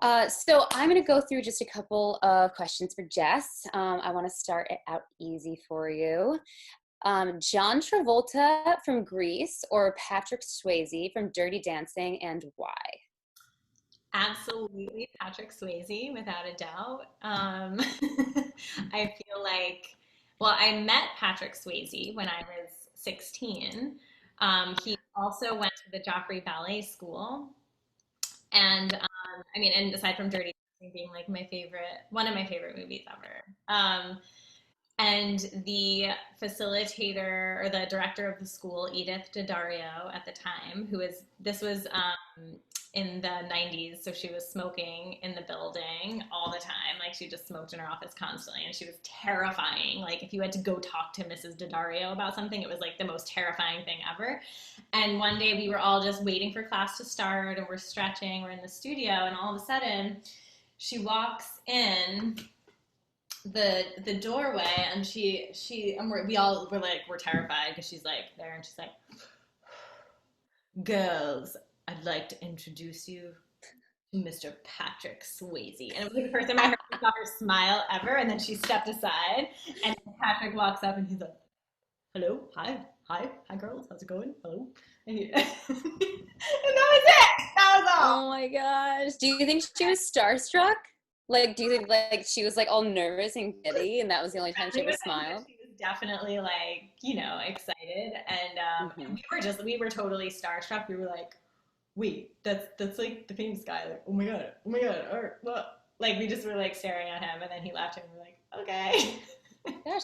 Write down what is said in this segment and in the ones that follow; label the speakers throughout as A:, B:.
A: So I'm going to go through just a couple of questions for Jess. I want to start it out easy for you. John Travolta from Grease or Patrick Swayze from Dirty Dancing, and why?
B: Absolutely, Patrick Swayze, without a doubt. I feel like, well, I met Patrick Swayze when I was 16. He also went to the Joffrey Ballet School. And I mean, and aside from Dirty Dancing being like my favorite, one of my favorite movies ever. And the facilitator or the director of the school, Edith Daddario at the time, this was in the 90s, so she was smoking in the building all the time. Like she just smoked in her office constantly, and she was terrifying. Like if you had to go talk to Mrs. Daddario about something, it was like the most terrifying thing ever. And one day we were all just waiting for class to start, and we're stretching, we're in the studio, and all of a sudden she walks in the doorway, and we all were like, we're terrified because she's like there, and she's like, girls, I'd like to introduce you to Mr. Patrick Swayze. And it was like the first time I saw her smile ever. And then she stepped aside, and Patrick walks up, and he's like, hello, hi girls, how's it going? Hello. And that was it. That was all.
A: Oh my gosh. Do you think she was starstruck? Like, do you think like she was like all nervous and giddy, and that was the only time she ever smiled?
B: She was definitely like, excited. And
A: Hmm.
B: we were totally starstruck. We were like, wait, that's like the famous guy. Like, oh my god, or what? Like we just were like staring at him, and then he left, and we were like, okay.
A: Gosh,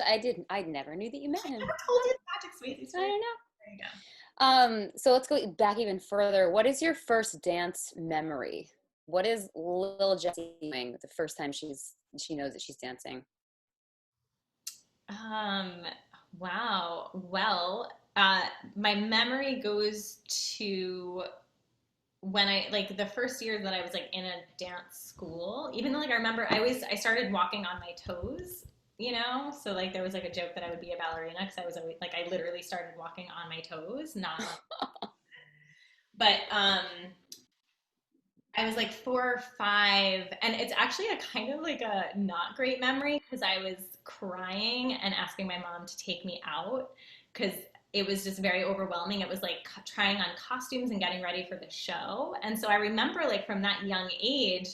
A: I never knew that you met
B: I
A: him.
B: never told you the Patrick Swayze
A: I
B: story.
A: don't know.
B: There you go.
A: So let's go back even further. What is your first dance memory? What is little Jessie doing the first time she knows that she's dancing?
B: Um, wow. Well, my memory goes to when I like the first year that I was like in a dance school. Even though like I remember I started walking on my toes, so like there was like a joke that I would be a ballerina because I was always like I literally started walking on my toes, not but I was like 4 or 5, and it's actually a kind of like a not great memory because I was crying and asking my mom to take me out because it was just very overwhelming. It was like trying on costumes and getting ready for the show. And so I remember like from that young age,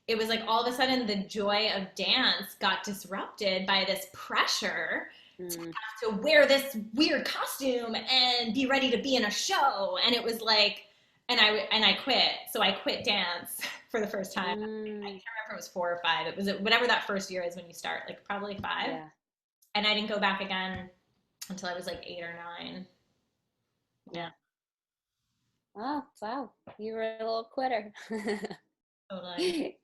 B: it was like all of a sudden the joy of dance got disrupted by this pressure
A: Mm.
B: to wear this weird costume and be ready to be in a show. And it was like, and I quit. So I quit dance for the first time. I
A: Mm.
B: can't remember if it was 4 or 5. It was whatever that first year is when you start, like probably 5.
A: Yeah.
B: And I didn't go back again until I was like 8 or 9. Yeah,
A: Yeah. Oh, wow. You were a little quitter.
B: totally.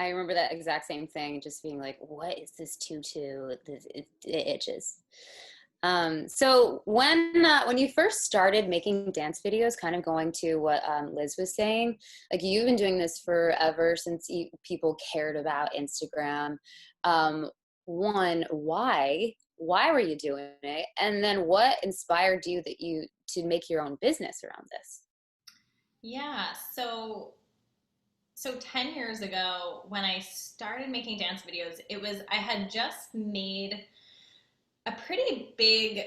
A: I remember that exact same thing, just being like, what is this tutu? It itches. So when you first started making dance videos, kind of going to what Liz was saying, like you've been doing this forever since people cared about Instagram. Um, One, why were you doing it? And then what inspired you to make your own business around this?
B: Yeah. So 10 years ago, when I started making dance videos, I had just made a pretty big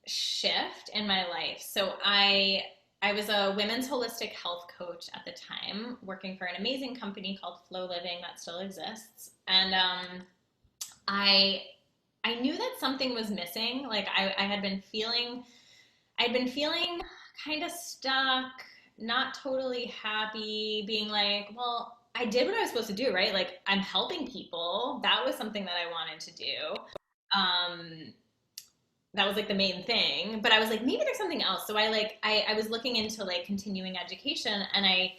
B: shift in my life. So I was a women's holistic health coach at the time, working for an amazing company called Flow Living that still exists. And I I knew that something was missing. Like I'd been feeling kind of stuck, not totally happy, being like, well, I did what I was supposed to do, right? Like I'm helping people. That was something that I wanted to do. Um, that was like the main thing. But I was like, maybe there's something else. So I was looking into like continuing education, and I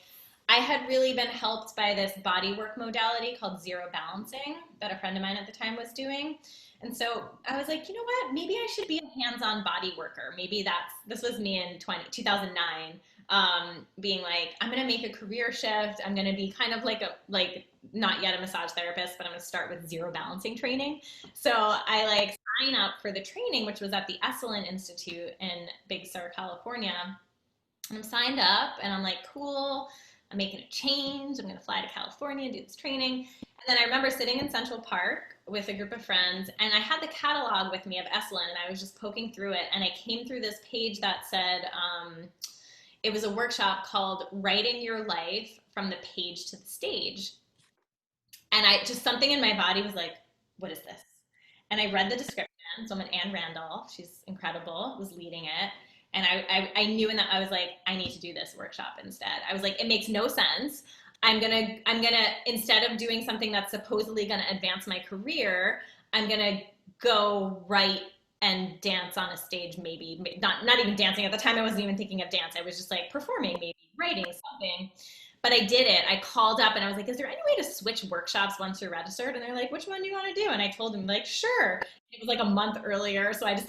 B: had really been helped by this body work modality called zero balancing that a friend of mine at the time was doing. And so I was like, you know what? Maybe I should be a hands-on body worker. Maybe this was me in 2009, being like, I'm going to make a career shift. I'm going to be kind of like not yet a massage therapist, but I'm going to start with zero balancing training. So I like sign up for the training, which was at the Esalen Institute in Big Sur, California. And I'm signed up, and I'm like, cool. I'm making a change. I'm going to fly to California and do this training. And then I remember sitting in Central Park with a group of friends, and I had the catalog with me of Esalen, and I was just poking through it, and I came through this page that said, it was a workshop called Writing Your Life from the Page to the Stage. And I just, something in my body was like, what is this? And I read the description. Someone, Anne Randolph, she's incredible, was leading it. And I knew in that I was like, I need to do this workshop instead. I was like, it makes no sense. I'm gonna instead of doing something that's supposedly gonna advance my career, I'm gonna go write and dance on a stage, maybe not even dancing at the time. I wasn't even thinking of dance. I was just like performing, maybe writing something. But I did it. I called up and I was like, is there any way to switch workshops once you're registered? And they're like, which one do you want to do? And I told them like, sure. It was like a month earlier. So I just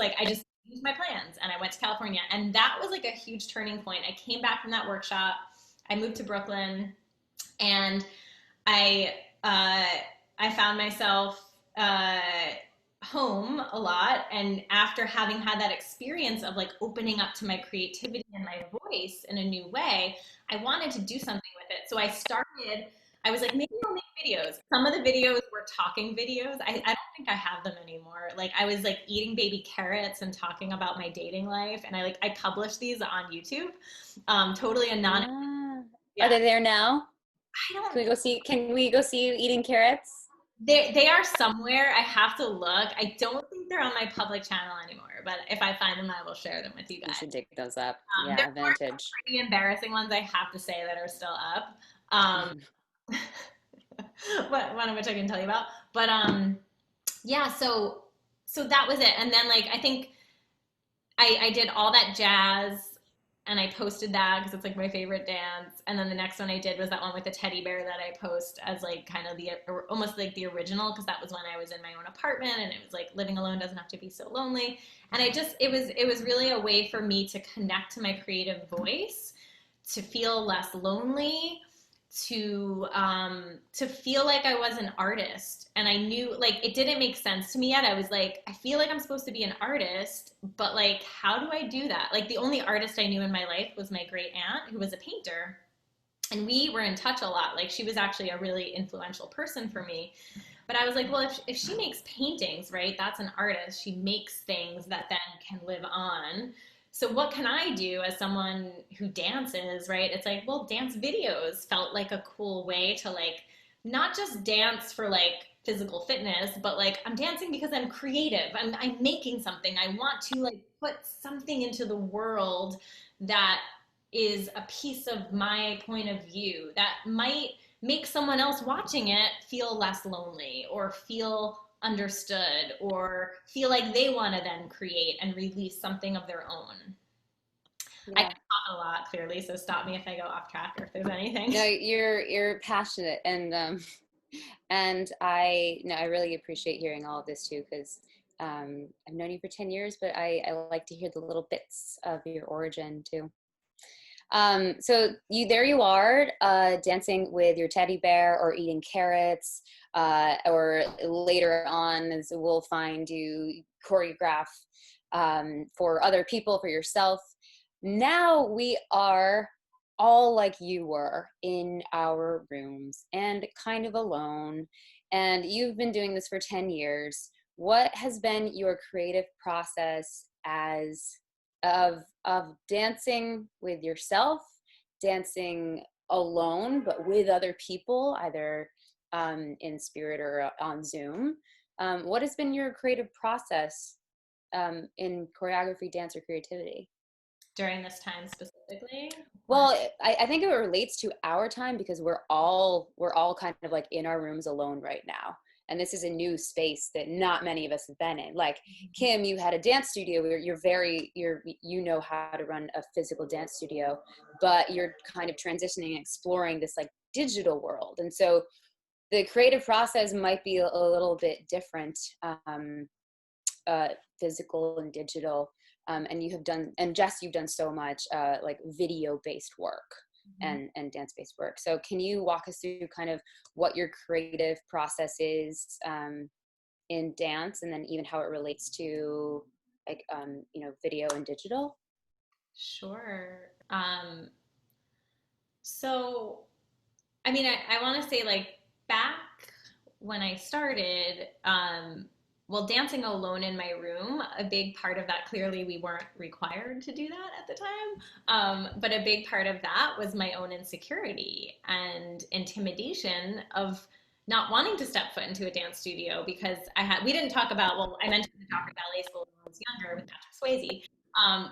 B: used my plans and I went to California. And that was like a huge turning point. I came back from that workshop. I moved to Brooklyn and I, uh, I found myself, home a lot, and after having had that experience of like opening up to my creativity and my voice in a new way, I wanted to do something with it. So I was like, maybe I'll make videos. Some of the videos were talking videos. I don't think I have them anymore. Like I was like eating baby carrots and talking about my dating life, and I published these on YouTube, totally anonymous.
A: Ah. Are
B: Yeah,
A: they there now?
B: I don't.
A: Can we go see you eating carrots?
B: They are somewhere. I have to look. I don't think they're on my public channel anymore, but if I find them, I will share them with you
A: You
B: guys.
A: should dig those up.
B: There
A: Yeah,
B: are some
A: vintage.
B: pretty embarrassing ones, I have to say, that are still up. Um, one of which I can tell you about. But yeah, so that was it. And then like I think I did all that jazz and I posted that because it's like my favorite dance. And then the next one I did was that one with the teddy bear that I post as like kind of the almost like the original, because that was when I was in my own apartment and it was like living alone doesn't have to be so lonely. And it was really a way for me to connect to my creative voice, to feel less lonely, to feel like I was an artist. And I knew like it didn't make sense to me yet. I was like, I feel like I'm supposed to be an artist, but like how do I do that? Like the only artist I knew in my life was my great aunt, who was a painter. And we were in touch a lot. Like she was actually a really influential person for me. But I was like, well, if she makes paintings, right, that's an artist. She makes things that then can live on. So what can I do as someone who dances, right? It's like, well, dance videos felt like a cool way to like not just dance for like physical fitness, but like I'm dancing because I'm creative. I'm making something. I want to like put something into the world that is a piece of my point of view that might make someone else watching it feel less lonely or feel understood or feel like they want to then create and release something of their own. I can
A: Yeah.
B: talk a lot clearly, so stop me if I go off track or if there's anything.
A: No, you're passionate, and I really appreciate hearing all of this too, because I've known you for 10 years, but I like to hear the little bits of your origin too. So you are, dancing with your teddy bear or eating carrots, or later on, as we'll find you choreograph for other people, for yourself. Now we are all like you were in our rooms and kind of alone. And you've been doing this for 10 years. What has been your creative process as of dancing with yourself, dancing alone, but with other people, either in spirit or on Zoom? What has been your creative process in choreography, dance, or creativity?
B: During this time specifically.
A: Well, I think it relates to our time because we're all kind of like in our rooms alone right now. And this is a new space that not many of us have been in. Like Kim, you had a dance studio where you know how to run a physical dance studio, but you're kind of transitioning and exploring this like digital world. And so the creative process might be a little bit different, uh, physical and digital. And you have done, and Jess, you've done so much like video-based work and dance-based work. So can you walk us through kind of what your creative process is in dance, and then even how it relates to like video and digital?
B: Sure. So I mean, I want to say like back when I started, well, dancing alone in my room, a big part of that, clearly we weren't required to do that at the time. But a big part of that was my own insecurity and intimidation of not wanting to step foot into a dance studio because we didn't talk about, well, I mentioned the Joffrey Ballet School when I was younger with Patrick Swayze.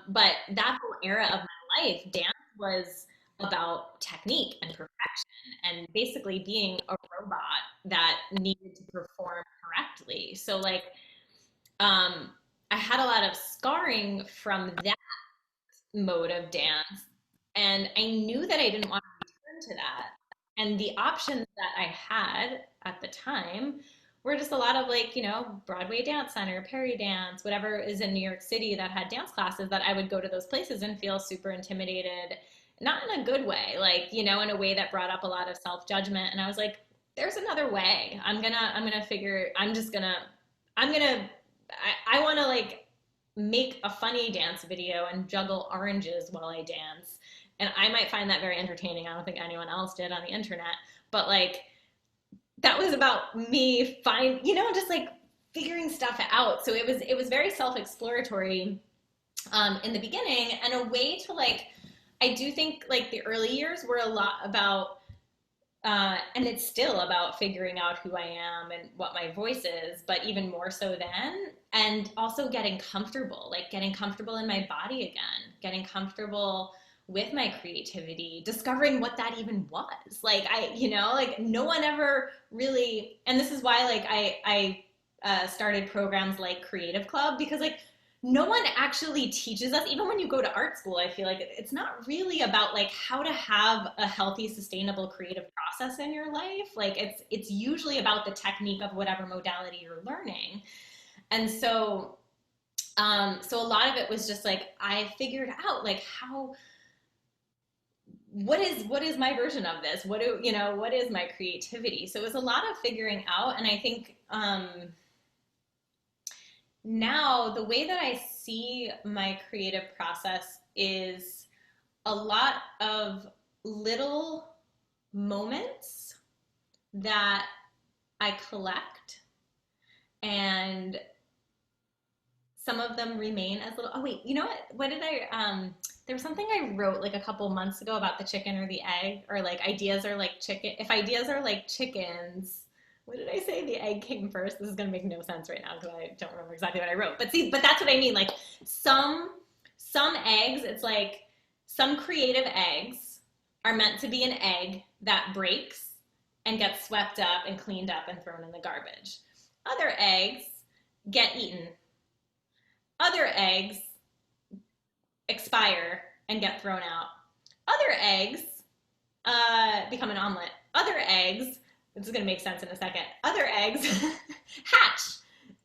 B: But that whole era of my life, dance was about technique and perfection and basically being a robot that needed to perform correctly. So like I had a lot of scarring from that mode of dance and I knew that I didn't want to return to that. And the options that I had at the time were just a lot of like, you know, Broadway Dance Center, Perry Dance, whatever is in New York City that had dance classes that I would go to those places and feel super intimidated, not in a good way, like, you know, in a way that brought up a lot of self-judgment. And I was like, there's another way. I'm gonna, I want to like make a funny dance video and juggle oranges while I dance. And I might find that very entertaining. I don't think anyone else did on the internet, but like that was about me you know, just like figuring stuff out. So it was very self-exploratory in the beginning and a way to like, I do think like the early years were a lot about and it's still about figuring out who I am and what my voice is, but even more so then. And also getting comfortable in my body again, getting comfortable with my creativity, discovering what that even was. Like, you know, like no one ever really, and this is why, like, I started programs like Creative Club because, like, no one actually teaches us, even when you go to art school, I feel like it's not really about like how to have a healthy, sustainable creative process in your life. Like it's usually about the technique of whatever modality you're learning. And so so a lot of it was just like I figured out like how what is my version of this? What do you know, what is my creativity? So it was a lot of figuring out. And I think now the way that I see my creative process is a lot of little moments that I collect, and some of them remain as little. Oh wait, you know what did I there was something I wrote like a couple months ago about the chicken or the egg, or like ideas are like chicken. If ideas are like chickens, what did I say? The egg came first. This is gonna make no sense right now because I don't remember exactly what I wrote. But see, but that's what I mean. Like some eggs, it's like some creative eggs are meant to be an egg that breaks and gets swept up and cleaned up and thrown in the garbage. Other eggs get eaten. Other eggs expire and get thrown out. Other eggs become an omelet. Other eggs, this is going to make sense in a second, other eggs hatch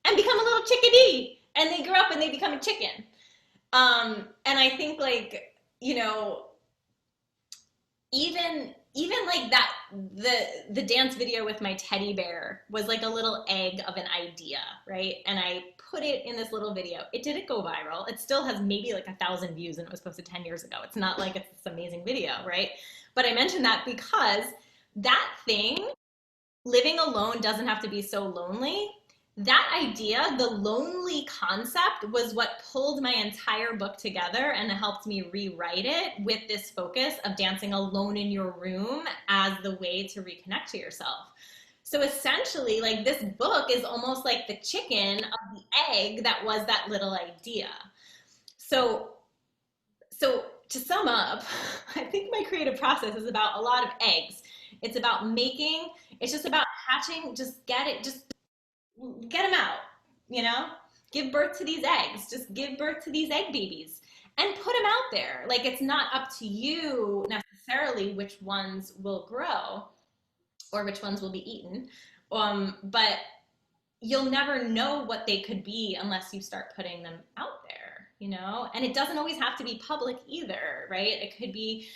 B: and become a little chickadee and they grow up and they become a chicken. And I think like, you know, even like that, the dance video with my teddy bear was like a little egg of an idea, right? And I put it in this little video. It didn't go viral. It still has maybe like 1,000 views and it was posted 10 years ago. It's not like it's this amazing video, right? But I mentioned that because that thing, living alone doesn't have to be so lonely. That idea, the lonely concept, was what pulled my entire book together and helped me rewrite it with this focus of dancing alone in your room as the way to reconnect to yourself. So essentially, like this book is almost like the chicken of the egg that was that little idea. So to sum up, I think my creative process is about a lot of eggs. It's about making, it's just about hatching, just get them out, you know? Give birth to these eggs. Just give birth to these egg babies and put them out there. Like it's not up to you necessarily which ones will grow or which ones will be eaten. But you'll never know what they could be unless you start putting them out there, you know? And it doesn't always have to be public either, right? It could be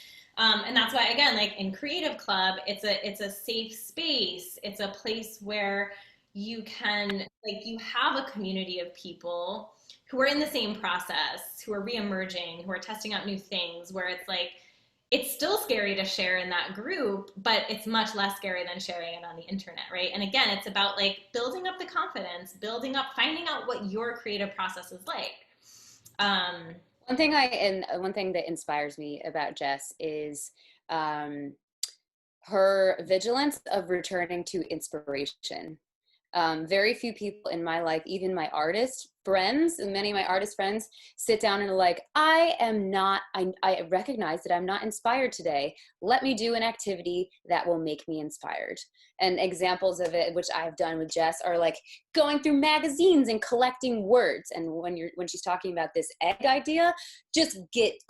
B: and that's why, again, like in Creative Club, it's a safe space. It's a place where you can, like, you have a community of people who are in the same process, who are re-emerging, who are testing out new things, where it's like, it's still scary to share in that group, but it's much less scary than sharing it on the internet, right? And again, it's about like building up the confidence, building up, finding out what your creative process is like. Um,
A: One thing that inspires me about Jess is um, her vigilance of returning to inspiration. Very few people in my life, even my artist friends, many of my artist friends, sit down and are like, I recognize that I'm not inspired today. Let me do an activity that will make me inspired. And examples of it, which I've done with Jess, are like going through magazines and collecting words. And when she's talking about this egg idea, just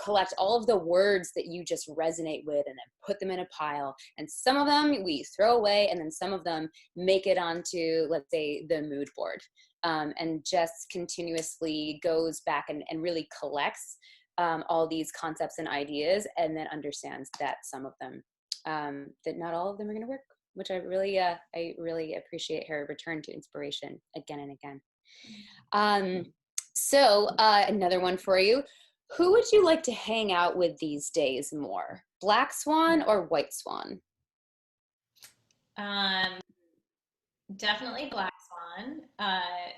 A: collect all of the words that you just resonate with and then put them in a pile. And some of them we throw away, and then some of them make it onto, let's say, the mood board. And Jess continuously goes back and really collects all these concepts and ideas, and then understands that some of them, that not all of them are going to work, which I really appreciate her return to inspiration again and again. So another one for you. Who would you like to hang out with these days more? Black Swan or White Swan?
B: um, Definitely Black Swan.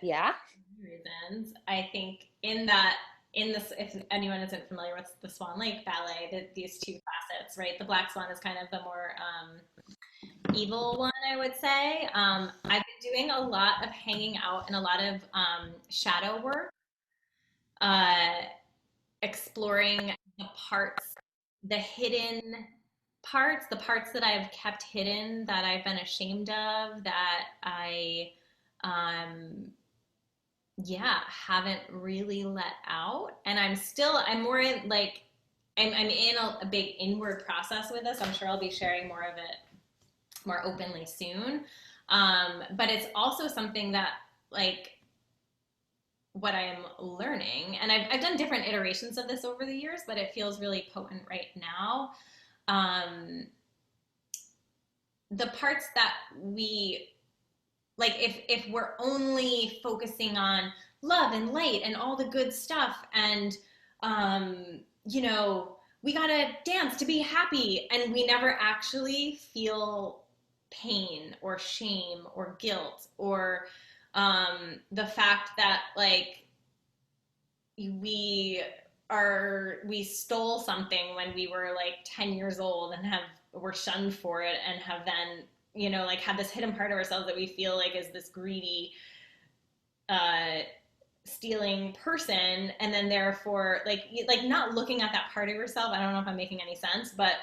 A: Yeah.
B: Reasons. I think in that, in this, if anyone isn't familiar with the Swan Lake Ballet, these two facets, right? The Black Swan is kind of the more evil one, I would say. I've been doing a lot of hanging out and a lot of shadow work, uh, exploring the parts, the hidden parts, the parts that I've kept hidden, that I've been ashamed of, that I, um, yeah, haven't really let out. And I'm more in like, I'm in a big inward process with this. I'm sure I'll be sharing more of it more openly soon. But it's also something that, like, what I am learning, and I've done different iterations of this over the years, but it feels really potent right now. Um, the parts that we like, if we're only focusing on love and light and all the good stuff, and you know, we gotta dance to be happy, and we never actually feel pain or shame or guilt, or the fact that, like, we we stole something when we were like 10 years old and have were shunned for it, and have then, you know, like, have this hidden part of ourselves that we feel like is this greedy uh stealing person, and then therefore, like not looking at that part of yourself. I don't know if I'm making any sense, but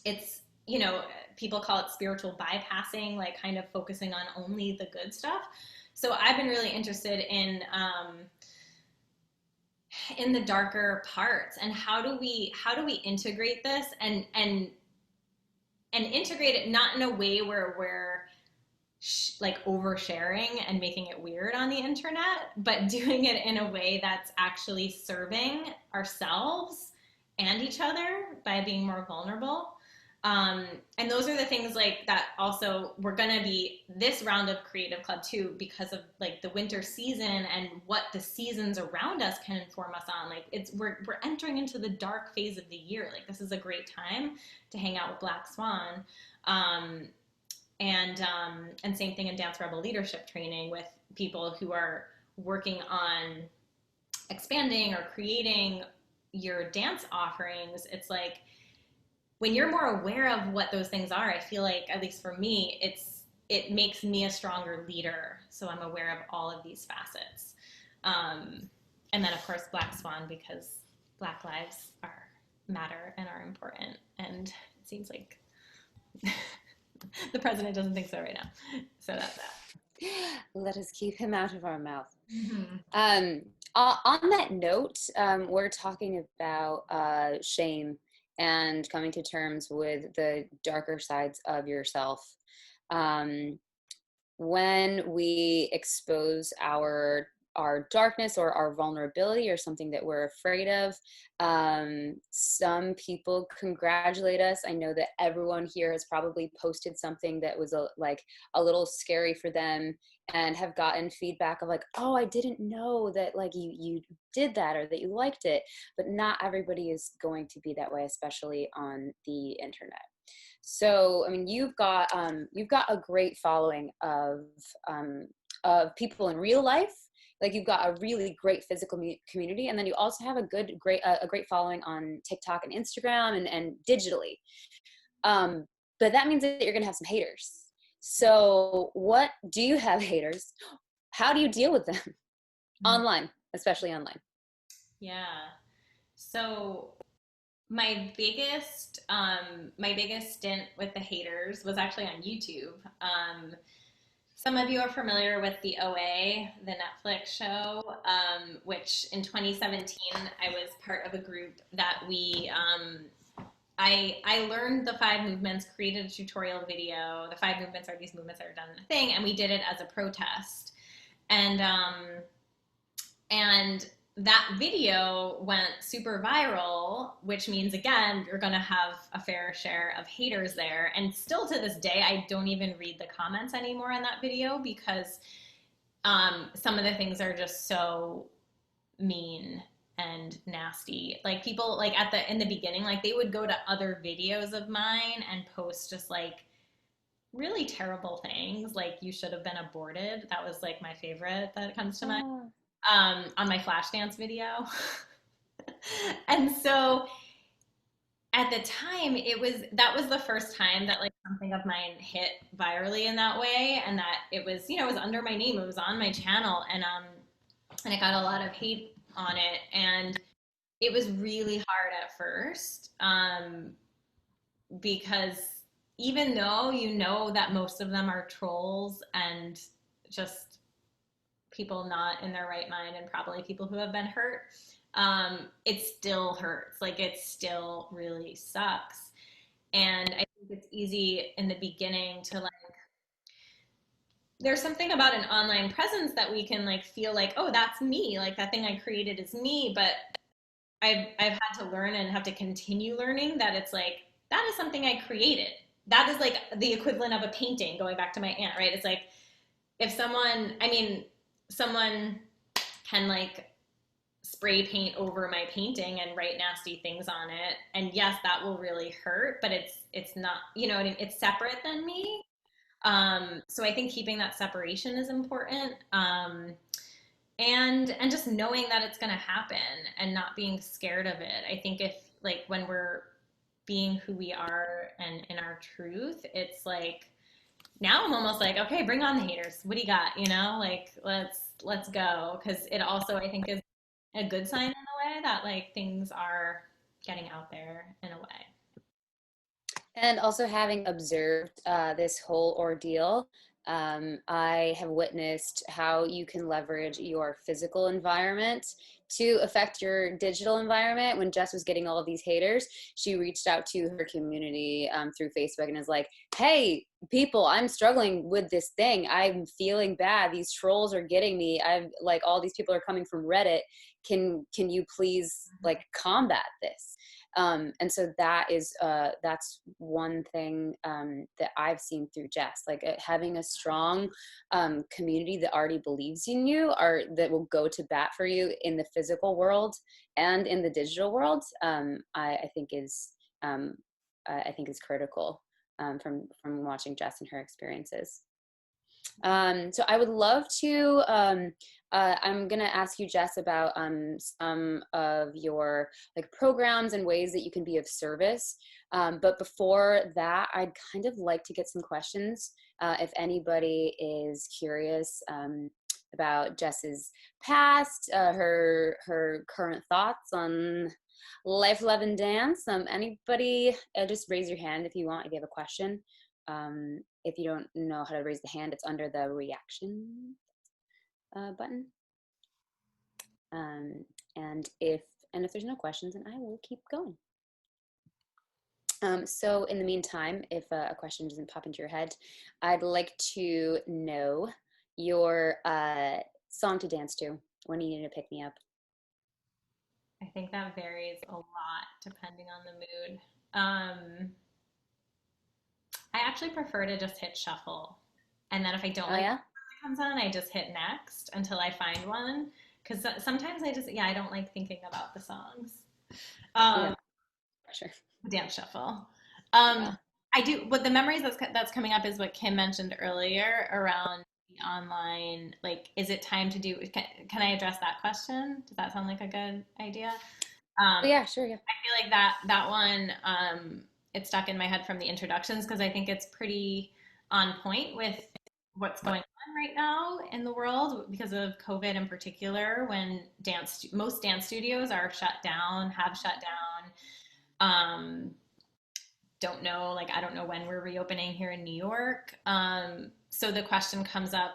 B: it's, you know, people call it spiritual bypassing, like kind of focusing on only the good stuff. So I've been really interested in the darker parts, and how do we integrate this, and integrate it not in a way where we're like oversharing and making it weird on the internet, but doing it in a way that's actually serving ourselves and each other by being more vulnerable. And those are the things like that. Also, we're gonna be this round of Creative Club too, because of like the winter season and what the seasons around us can inform us on. Like, we're entering into the dark phase of the year. Like, this is a great time to hang out with Black Swan. Um, and same thing in Dance Rebel leadership training with people who are working on expanding or creating your dance offerings. It's like, when you're more aware of what those things are, I feel like, at least for me, it makes me a stronger leader. So I'm aware of all of these facets. And then, of course, Black Swan, because Black lives matter and are important. And it seems like the president doesn't think so right now. So that's that.
A: Let us keep him out of our mouth.
B: Mm-hmm.
A: On that note, we're talking about shame and coming to terms with the darker sides of yourself. When we expose our darkness or our vulnerability or something that we're afraid of. Some people congratulate us. I know that everyone here has probably posted something that was like a little scary for them, and have gotten feedback of like, oh, I didn't know that like you did that, or that you liked it. But not everybody is going to be that way, especially on the internet. So, I mean, you've got a great following of people in real life. Like, you've got a really great physical community, and then you also have a great following on TikTok and Instagram and digitally. But that means that you're gonna have some haters. So, what do you have haters? How do you deal with them online, especially online?
B: Yeah. So my biggest stint with the haters was actually on YouTube. Some of you are familiar with the OA, the Netflix show, which in 2017 I was part of a group that I learned the 5 movements, created a tutorial video. The 5 movements are these movements that are done in a thing, and we did it as a protest. And and that video went super viral, which means, again, you're going to have a fair share of haters there. And still to this day, I don't even read the comments anymore on that video, because some of the things are just so mean and nasty. Like, people, like, in the beginning, like, they would go to other videos of mine and post just like really terrible things, like you should have been aborted. That was like my favorite that comes to mind, on my Flashdance video. And so at the time, that was the first time that like something of mine hit virally in that way, and that it was, it was under my name, it was on my channel, and I got a lot of hate on it, and it was really hard at first, because even though you know that most of them are trolls and just people not in their right mind, and probably people who have been hurt, it still hurts. Like, it still really sucks. And I think it's easy in the beginning to like, there's something about an online presence that we can like feel like, oh, that's me. Like, that thing I created is me. But I've had to learn and have to continue learning that it's like, that is something I created. That is like the equivalent of a painting, going back to my aunt, right? It's like, if someone can like spray paint over my painting and write nasty things on it, and yes, that will really hurt, but it's not, you know what I mean? It's separate than me. So I think keeping that separation is important. And just knowing that it's going to happen and not being scared of it. I think if, like, when we're being who we are and in our truth, it's like, now I'm almost like, okay, bring on the haters. What do you got? Like, let's go. Because it also, I think, is a good sign in a way that like things are getting out there in a way.
A: And also, having observed this whole ordeal, I have witnessed how you can leverage your physical environment to affect your digital environment. When Jess was getting all of these haters, she reached out to her community through Facebook and is like, hey, people, I'm struggling with this thing. I'm feeling bad. These trolls are getting me. I've like, all these people are coming from Reddit. Can you please like combat this? And so that's one thing that I've seen through Jess, like having a strong community that already believes in you, or that will go to bat for you in the physical world and in the digital world. I think is critical from watching Jess and her experiences. So I would love to, I'm going to ask you, Jess, about some of your like programs and ways that you can be of service. But before that, I'd kind of like to get some questions. If anybody is curious about Jess's past, her current thoughts on life, love, and dance. Anybody, just raise your hand if you want, if you have a question. If you don't know how to raise the hand, it's under the reaction button. And if there's no questions, then I will keep going. So in the meantime, if a question doesn't pop into your head, I'd like to know your song to dance to. when you need to pick me up?
B: I think that varies a lot depending on the mood. Um, I actually prefer to just hit shuffle. And then if I don't
A: Oh
B: like
A: yeah?
B: what comes on, I just hit next until I find one. Because sometimes I just, yeah, I don't like thinking about the songs.
A: Yeah,
B: Um,
A: for sure.
B: Dance shuffle.
A: Yeah.
B: I do, what the memories that's coming up is what Kim mentioned earlier around the online, like, is it time to do, can I address that question? Does that sound like a good idea?
A: Oh yeah, sure, yeah.
B: I feel like that one it stuck in my head from the introductions because I think it's pretty on point with what's going on right now in the world because of COVID in particular. When most dance studios are shut down, have shut down. Don't know, like I don't know when we're reopening here in New York. So the question comes up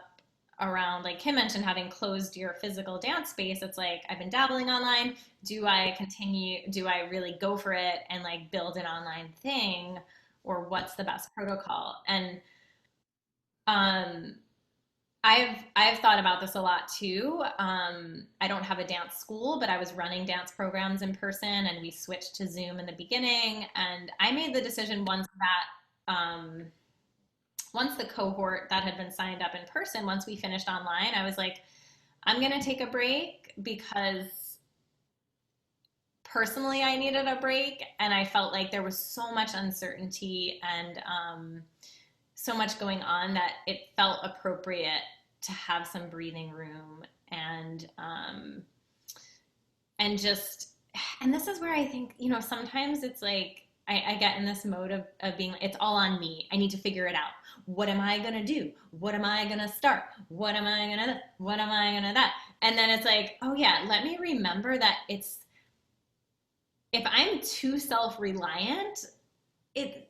B: around, like Kim mentioned, having closed your physical dance space. It's like I've been dabbling online. Do I continue? Do I really go for it and like build an online thing, or what's the best protocol? And um, I've thought about this a lot too. I don't have a dance school, but I was running dance programs in person, and we switched to Zoom in the beginning. And I made the decision once the cohort that had been signed up in person, once we finished online, I was like, I'm gonna take a break because personally I needed a break, and I felt like there was so much uncertainty and so much going on that it felt appropriate to have some breathing room and just and this is where I think, sometimes it's like I get in this mode of being it's all on me. I need to figure it out. What am I gonna do? What am I gonna start? What am I gonna that? And then it's like, oh yeah, let me remember that it's if I'm too self-reliant, it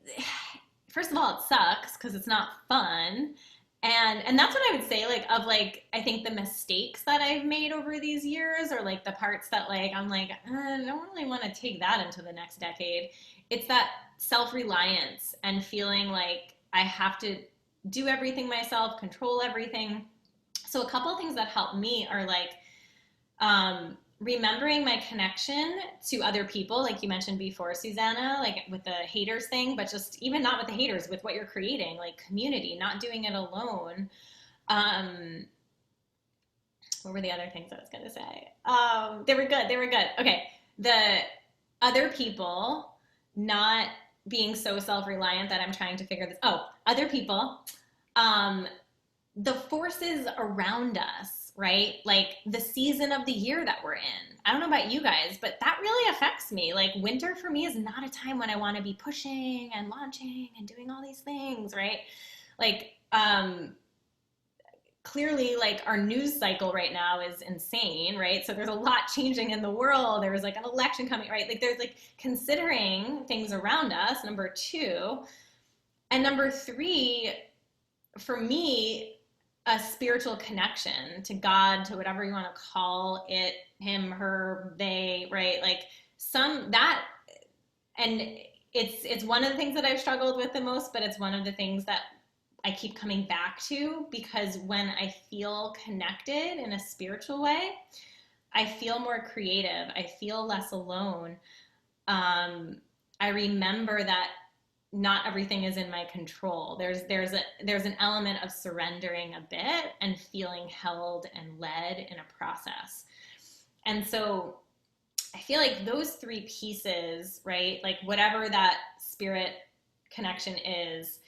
B: first of all it sucks because it's not fun, and that's what I would say, like, of like I think the mistakes that I've made over these years, or like the parts that like I'm like I don't really want to take that into the next decade. It's that self-reliance and feeling like I have to do everything myself, control everything. So a couple of things that help me are like remembering my connection to other people, like you mentioned before, Susannah, like with the haters thing, but just even not with the haters, with what you're creating, like community, not doing it alone. Um, what were the other things I was going to say? They were good. They were good. Okay. The other people not being so self reliant that I'm trying to figure this. Oh, other people. Um, the forces around us, right? Like the season of the year that we're in. I don't know about you guys, but that really affects me. Like winter for me is not a time when I want to be pushing and launching and doing all these things, right? Like clearly like our news cycle right now is insane, right? So there's a lot changing in the world. There's like an election coming, right? Like there's like considering things around us, number 2. And number 3, for me, a spiritual connection to God, to whatever you want to call it, him, her, they, right? Like some that, and it's one of the things that I've struggled with the most, but it's one of the things that I keep coming back to, because when I feel connected in a spiritual way, I feel more creative. I feel less alone. I remember that not everything is in my control. There's an element of surrendering a bit and feeling held and led in a process. And so I feel like those 3 pieces, right? Like whatever that spirit connection is,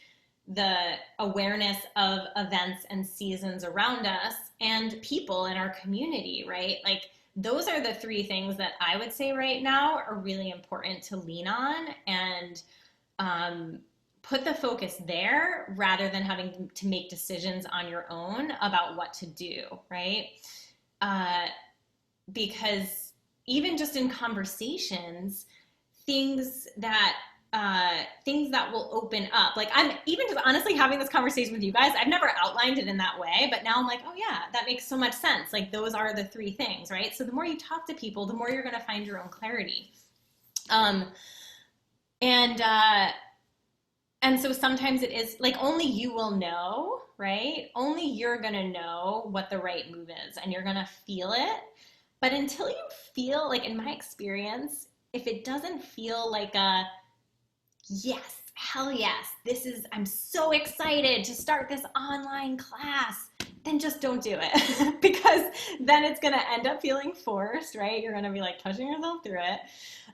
B: the awareness of events and seasons around us and people in our community, right? Like those are the 3 things that I would say right now are really important to lean on and put the focus there rather than having to make decisions on your own about what to do, right? Uh, because even just in conversations, things that things that will open up. Like I'm even just honestly having this conversation with you guys. I've never outlined it in that way, but now I'm like, oh yeah, that makes so much sense. Like those are the 3 things, right? So the more you talk to people, the more you're going to find your own clarity. And and so sometimes it is like only you will know, right? Only you're going to know what the right move is and you're going to feel it. But until you feel, like in my experience, if it doesn't feel like a yes, hell yes, this is, I'm so excited to start this online class, then just don't do it because then it's going to end up feeling forced, right? You're going to be like pushing yourself through it.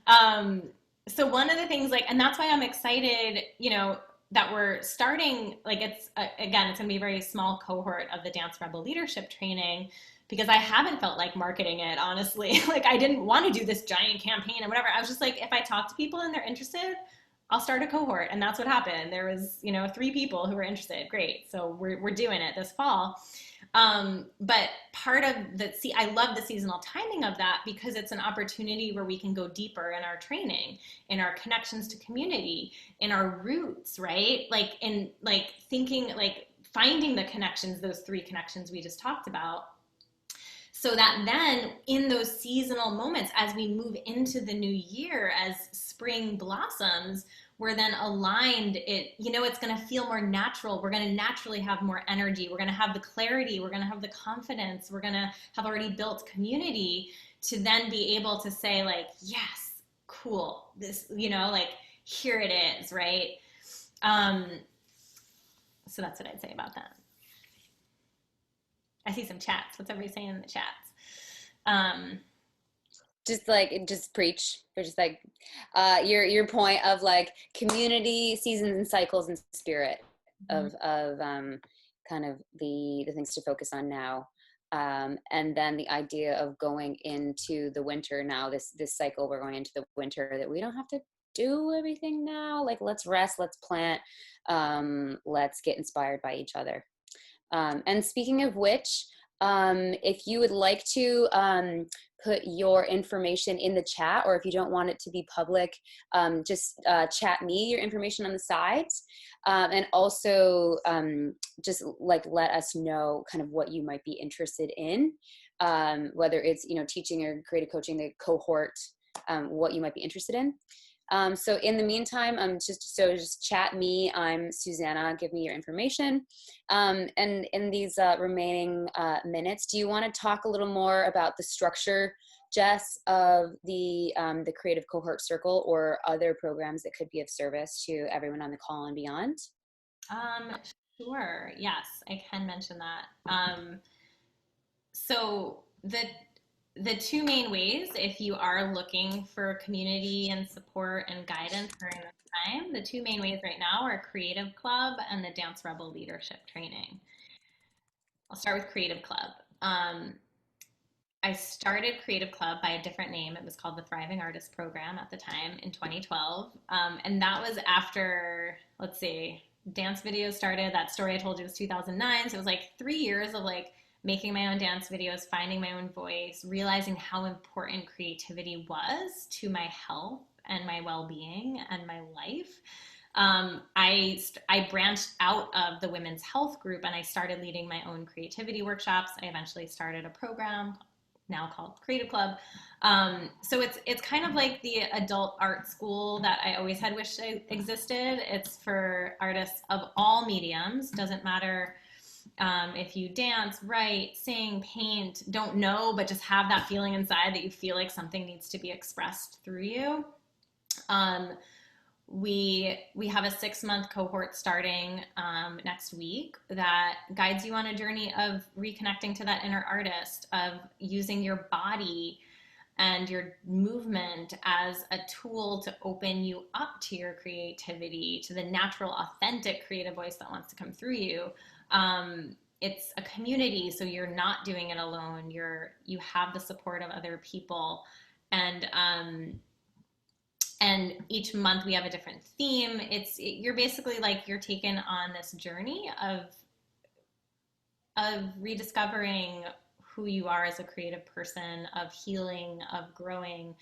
B: Um, so one of the things like, and that's why I'm excited, you know, that we're starting, like it's, again, it's going to be a very small cohort of the Dance Rebel leadership training because I haven't felt like marketing it, honestly. Like I didn't want to do this giant campaign and whatever. I was just like, if I talk to people and they're interested, I'll start a cohort. And that's what happened. There was, you know, 3 people who were interested. Great. So we're doing it this fall. But part of the, see, I love the seasonal timing of that because it's an opportunity where we can go deeper in our training, in our connections to community, in our roots, right? Like in like thinking, like finding the connections, those 3 connections we just talked about. So that then in those seasonal moments, as we move into the new year, as spring blossoms, we're then aligned. It, you know, it's going to feel more natural. We're going to naturally have more energy. We're going to have the clarity. We're going to have the confidence. We're going to have already built community to then be able to say like, yes, cool. This, you know, like here it is, right? So that's what I'd say about that. I see some chats. What's everybody saying in the chats?
A: Just preach for just like your point of like community, seasons and cycles and spirit of kind of the things to focus on now. And then the idea of going into the winter now, this cycle, we're going into the winter, that we don't have to do everything now. Like, let's rest, let's plant, let's get inspired by each other. And speaking of which, if you would like to put your information in the chat, or if you don't want it to be public, just chat me your information on the sides. And also just like let us know kind of what you might be interested in, whether it's, you know, teaching or creative coaching, the cohort, what you might be interested in. So in the meantime, just chat me. I'm Susannah. Give me your information. And in these remaining minutes, do you want to talk a little more about the structure, Jess, of the Creative Cohort Circle or other programs that could be of service to everyone on the call and beyond?
B: Sure. Yes, I can mention that. So the 2 main ways, if you are looking for community and support and guidance during this time, the 2 main ways right now are Creative Club and the Dance Rebel Leadership Training. I'll start with Creative Club. I started Creative Club by a different name. It was called the Thriving Artist Program at the time in 2012. And that was after, let's see, dance videos started. That story I told you was 2009. So it was like 3 years of like making my own dance videos, finding my own voice, realizing how important creativity was to my health and my well-being and my life. I branched out of the women's health group and I started leading my own creativity workshops. I eventually started a program now called Creative Club. So it's kind of like the adult art school that I always had wished existed. It's for artists of all mediums. Doesn't matter if you dance, write, sing, paint, don't know, but just have that feeling inside that you feel like something needs to be expressed through you. We have a 6-month cohort starting next week that guides you on a journey of reconnecting to that inner artist, of using your body and your movement as a tool to open you up to your creativity, to the natural, authentic creative voice that wants to come through you. It's a community, so you're not doing it alone. You have the support of other people, and each month we have a different theme. You're basically like, you're taken on this journey of rediscovering who you are as a creative person, of healing, of growing,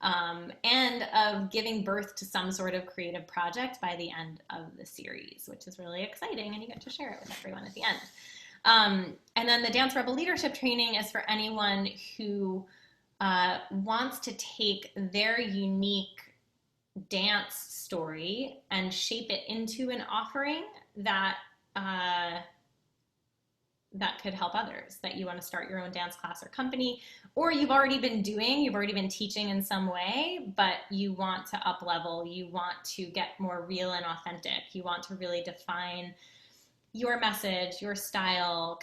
B: and of giving birth to some sort of creative project by the end of the series, which is really exciting, and you get to share it with everyone at the end. And then the Dance Rebel Leadership Training is for anyone who wants to take their unique dance story and shape it into an offering that uh, that could help others, that you want to start your own dance class or company, or you've already been teaching in some way, but you want to up level, you want to get more real and authentic, you want to really define your message, your style,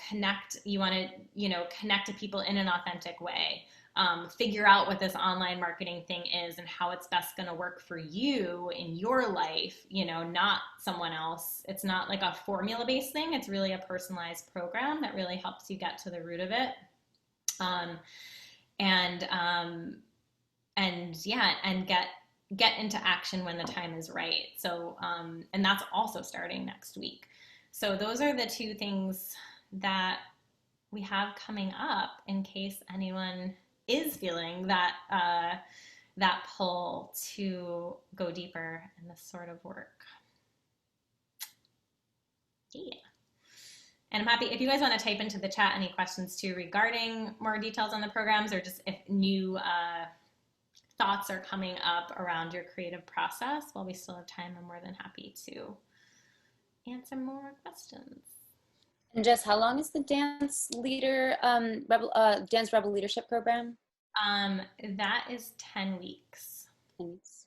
B: you want to, connect to people in an authentic way. Figure out what this online marketing thing is and how it's best going to work for you in your life, not someone else. It's not like a formula based thing. It's really a personalized program that really helps you get to the root of it. Um, and, and get into action when the time is right. So, and that's also starting next week. So those are the two things that we have coming up in case anyone is feeling that that pull to go deeper in this sort of work. Yeah. And I'm happy if you guys want to type into the chat any questions too regarding more details on the programs, or just if new thoughts are coming up around your creative process while we still have time. I'm more than happy to answer more questions.
A: And Jess, how long is the dance Rebel leadership program?
B: That is 10 weeks.
A: 10 weeks.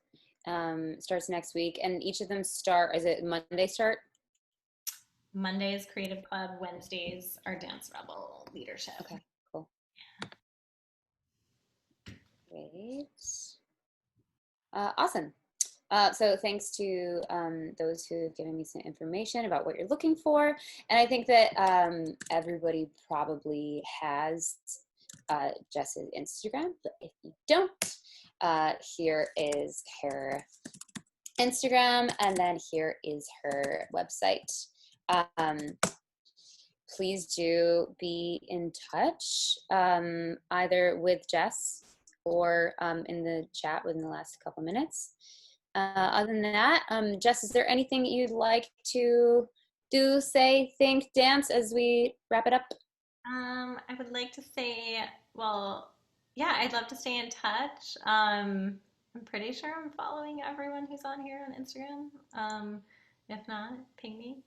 A: Starts next week, and each of them start. Is it Monday start?
B: Mondays Creative Club, Wednesdays are Dance Rebel leadership.
A: Okay, cool. Great. Awesome. So thanks to those who have given me some information about what you're looking for. And I think that everybody probably has Jess's Instagram, but if you don't, here is her Instagram, and then here is her website. Please do be in touch, either with Jess or in the chat within the last couple minutes. Other than that, Jess, is there anything you'd like to do, say, think, dance as we wrap it up?
B: I would like to say, well, yeah, I'd love to stay in touch. I'm pretty sure I'm following everyone who's on here on Instagram. If not, ping me.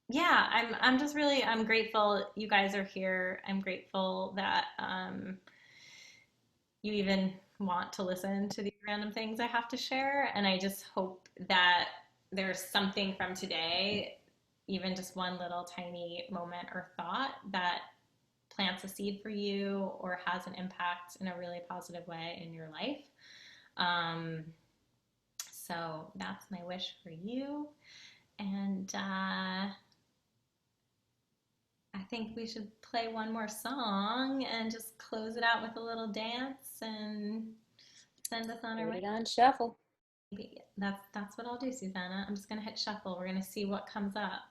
B: Yeah, I'm just really, I'm grateful you guys are here. I'm grateful that you even want to listen to these random things I have to share. And I just hope that there's something from today, even just one little tiny moment or thought, that plants a seed for you or has an impact in a really positive way in your life. So that's my wish for you. And I think we should play one more song and just close it out with a little dance and send us on our way.
A: Put it on shuffle.
B: That's what I'll do, Susannah. I'm just gonna hit shuffle. We're gonna see what comes up.